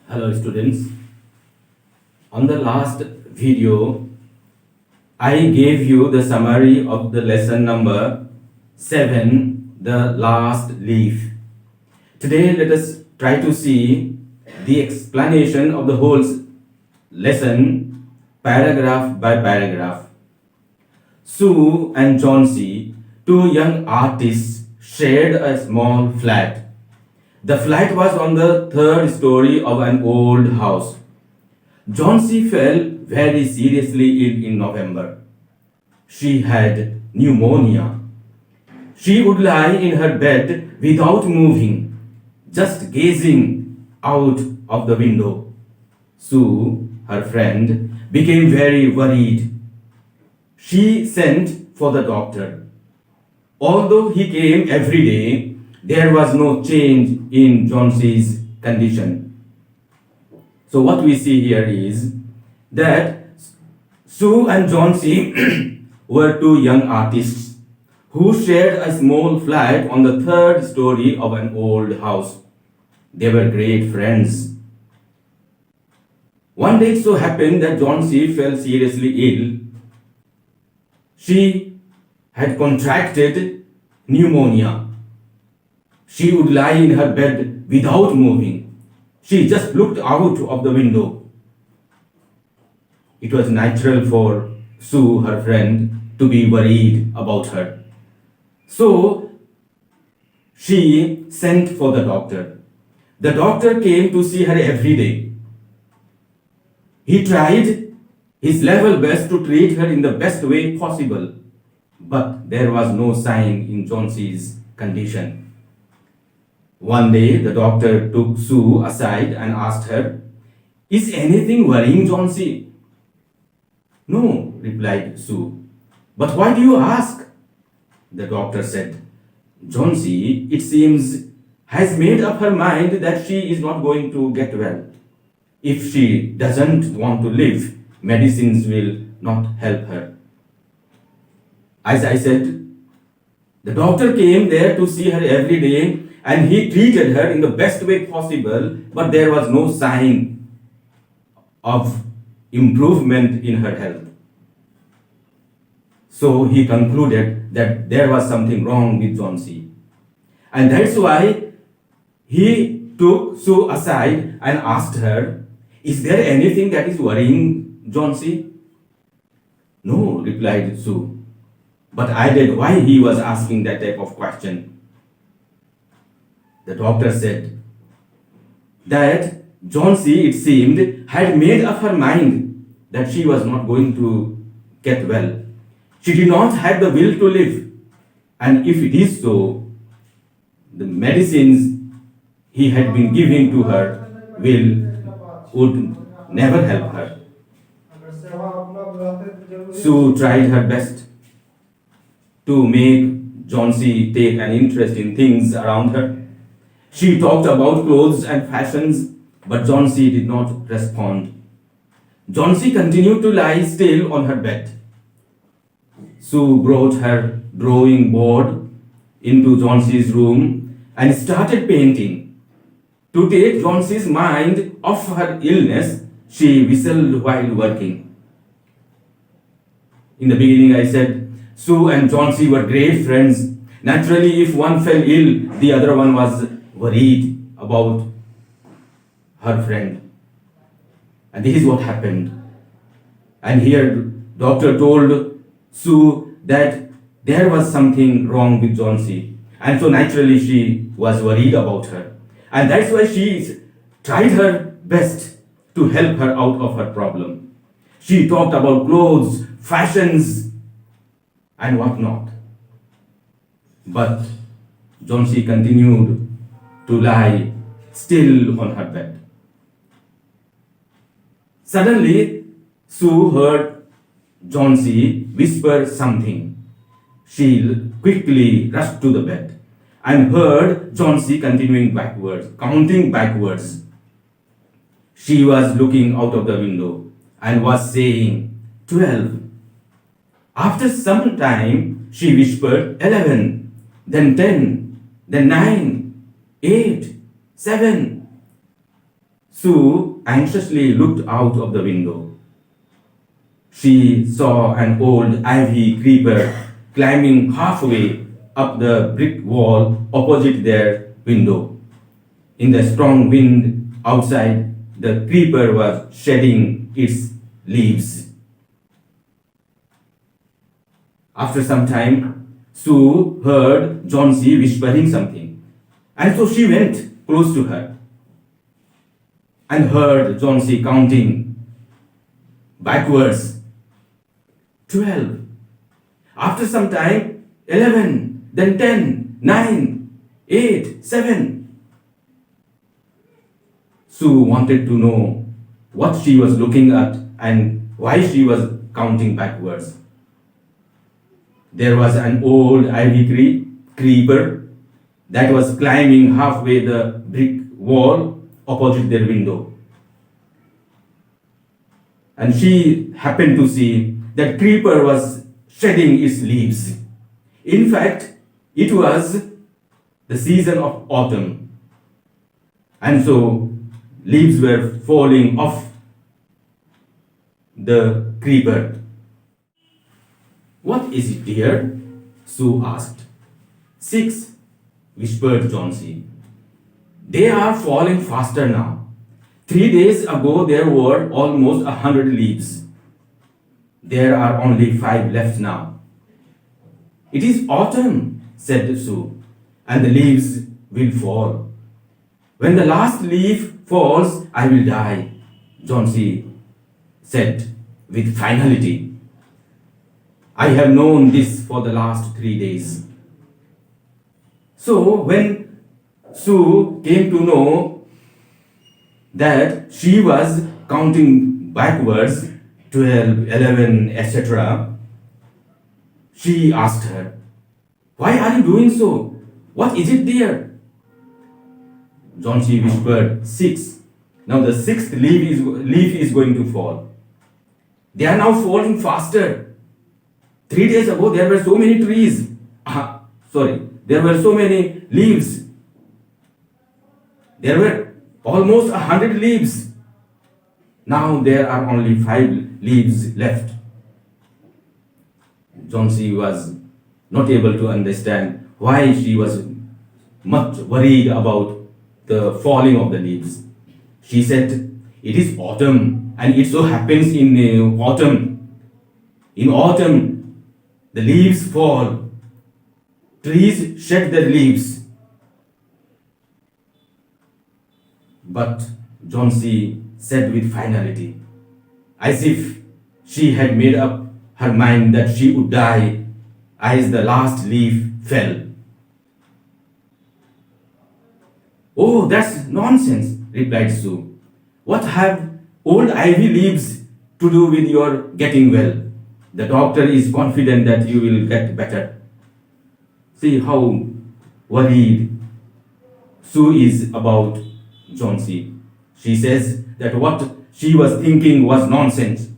Hello students. On the last video, I gave you the summary of the lesson number 7, the last leaf. Today let us try to see the explanation of the whole lesson paragraph by paragraph. Sue and Johnsy, two young artists, shared a small flat. The flat was on the third story of an old house. Johnsy fell very seriously ill in November. She had pneumonia. She would lie in her bed without moving, just gazing out of the window. Sue, her friend, became very worried. She sent for the doctor. Although he came every day, there was no change in Johnsy's condition. So what we see here is that Sue and Johnsy were two young artists who shared a small flat on the third story of an old house. They were great friends. One day it so happened that Johnsy fell seriously ill. She had contracted pneumonia. She would lie in her bed without moving. She just looked out of the window. It was natural for Sue, her friend, to be worried about her. So she sent for the doctor. The doctor came to see her every day. He tried his level best to treat her in the best way possible, but there was no sign in Johnsy's condition. One day, the doctor took Sue aside and asked her, "Is anything worrying Johnsy?" "No," replied Sue. "But why do you ask?" The doctor said, "Johnsy, it seems, has made up her mind that she is not going to get well. If she doesn't want to live, medicines will not help her." As I said, the doctor came there to see her every day and he treated her in the best way possible, but there was no sign of improvement in her health. So he concluded that there was something wrong with Johnsy. And that's why he took Sue aside and asked her, "Is there anything that is worrying Johnsy?" "No," replied Sue. But I added why he was asking that type of question. The doctor said that Johnsy, it seemed, had made up her mind that she was not going to get well. She did not have the will to live. And if it is so, the medicines he had been giving to her would never help her. Sue tried her best to make Johnsy take an interest in things around her. She talked about clothes and fashions, but Johnsy did not respond. Johnsy continued to lie still on her bed. Sue brought her drawing board into Johnsy's room and started painting. To take Johnsy's mind off her illness, she whistled while working. In the beginning, I said Sue and Johnsy were great friends. Naturally, if one fell ill, the other one was worried about her friend. And this is what happened. And here, doctor told Sue that there was something wrong with Johnsy. And so naturally, she was worried about her. And that's why she tried her best to help her out of her problem. She talked about clothes, fashions, and whatnot. But Johnsy continued to lie still on her bed. Suddenly, Sue heard Johnsy whisper something. She quickly rushed to the bed and heard Johnsy continuing backwards, counting backwards. She was looking out of the window and was saying, 12. After some time, she whispered, 11, then 10, then 9, 8, 7. Sue anxiously looked out of the window. She saw an old ivy creeper climbing halfway up the brick wall opposite their window. In the strong wind outside, the creeper was shedding its leaves. After some time, Sue heard Johnsy whispering something, and so she went close to her and heard Johnsy counting backwards. 12. After some time, 11, then 10, 9, 8, 7. Sue wanted to know what she was looking at and why she was counting backwards. There was an old ivy creeper that was climbing halfway the brick wall opposite their window. And she happened to see that creeper was shedding its leaves. In fact, it was the season of autumn. And so leaves were falling off the creeper. What is it, dear? Sue asked. 6, whispered Johnsy. They are falling faster now. 3 days ago there were almost 100 leaves. There are only 5 left now. It is autumn, said Sue, and the leaves will fall. When the last leaf falls, I will die, Johnsy said with finality. I have known this for the last 3 days. So when Sue came to know that she was counting backwards, 12, 11, etc., she asked her, why are you doing so? What is it, dear? Johnsy whispered, 6. Now the 6th leaf is going to fall. They are now falling faster. 3 days ago there were so many trees. There were so many leaves. There were almost 100 leaves. Now there are only 5 leaves left. Johnsy was not able to understand why she was much worried about the falling of the leaves. She said, it is autumn, and it so happens in autumn. In autumn, the leaves fall. Trees shed their leaves. But Johnsy said with finality, as if she had made up her mind that she would die as the last leaf fell. Oh, that's nonsense, replied Sue. What have old ivy leaves to do with your getting well? The doctor is confident that you will get better. See how worried Sue is about Johnsy. She says that what she was thinking was nonsense.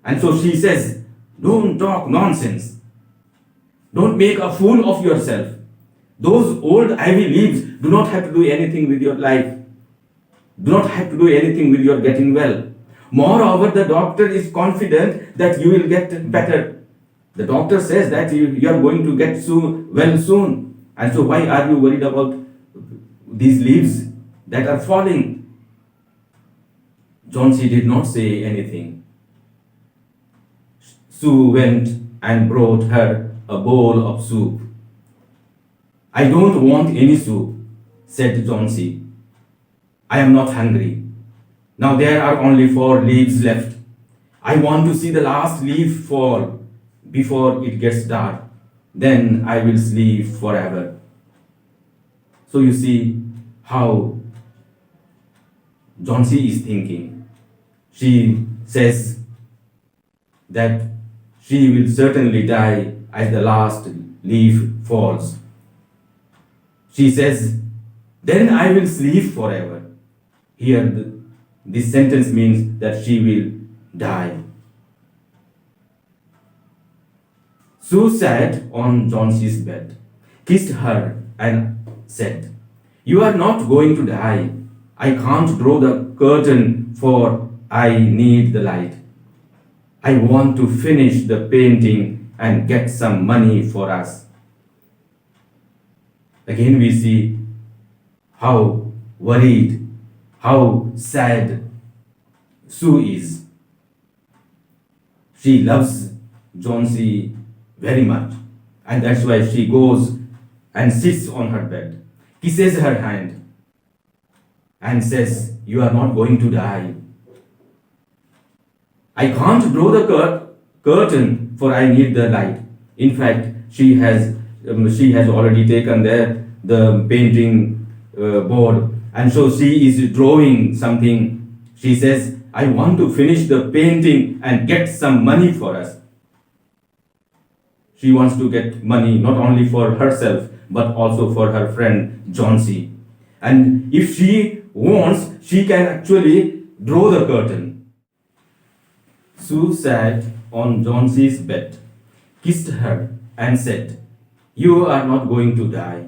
And so she says, don't talk nonsense. Don't make a fool of yourself. Those old ivy leaves do not have to do anything with your life. Do not have to do anything with your getting well. Moreover, the doctor is confident that you will get better. The doctor says that you are going to get well soon. And so why are you worried about these leaves that are falling? Johnsy did not say anything. Sue went and brought her a bowl of soup. I don't want any soup, said Johnsy. I am not hungry. Now there are only 4 leaves left. I want to see the last leaf fall before it gets dark. Then I will sleep forever. So you see how Johnsy is thinking. She says that she will certainly die as the last leaf falls. She says, then I will sleep forever. Here, this sentence means that she will die. Sue sat on Johnsy's bed, kissed her, and said, you are not going to die. I can't draw the curtain for I need the light. I want to finish the painting and get some money for us. Again, we see how worried, how sad Sue is. She loves Johnsy very much, and that's why she goes and sits on her bed, kisses her hand, and says, "You are not going to die. I can't draw the curtain, for I need the light." In fact, she has already taken the painting board, and so she is drawing something. She says, "I want to finish the painting and get some money for us." She wants to get money not only for herself but also for her friend Johnsy. And if she wants, she can actually draw the curtain. Sue sat on Johnsy's bed, kissed her, and said, "You are not going to die.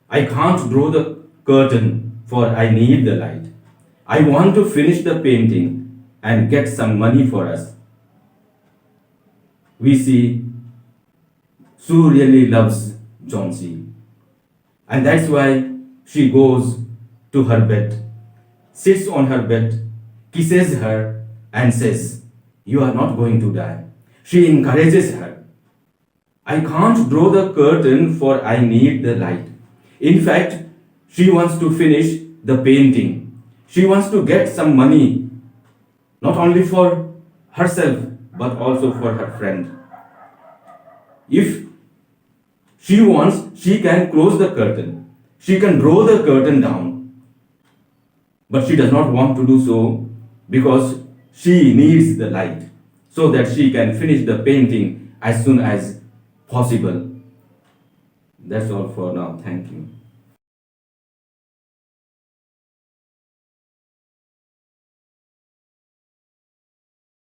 I can't draw the curtain, for I need the light. I want to finish the painting and get some money for us." We see Sue really loves Johnsy. And that's why she goes to her bed, sits on her bed, kisses her, and says, "You are not going to die." She encourages her. "I can't draw the curtain, for I need the light." In fact, she wants to finish the painting. She wants to get some money, not only for herself, but also for her friend. If she wants, she can close the curtain. She can draw the curtain down. But she does not want to do so because she needs the light so that she can finish the painting as soon as possible. That's all for now. Thank you.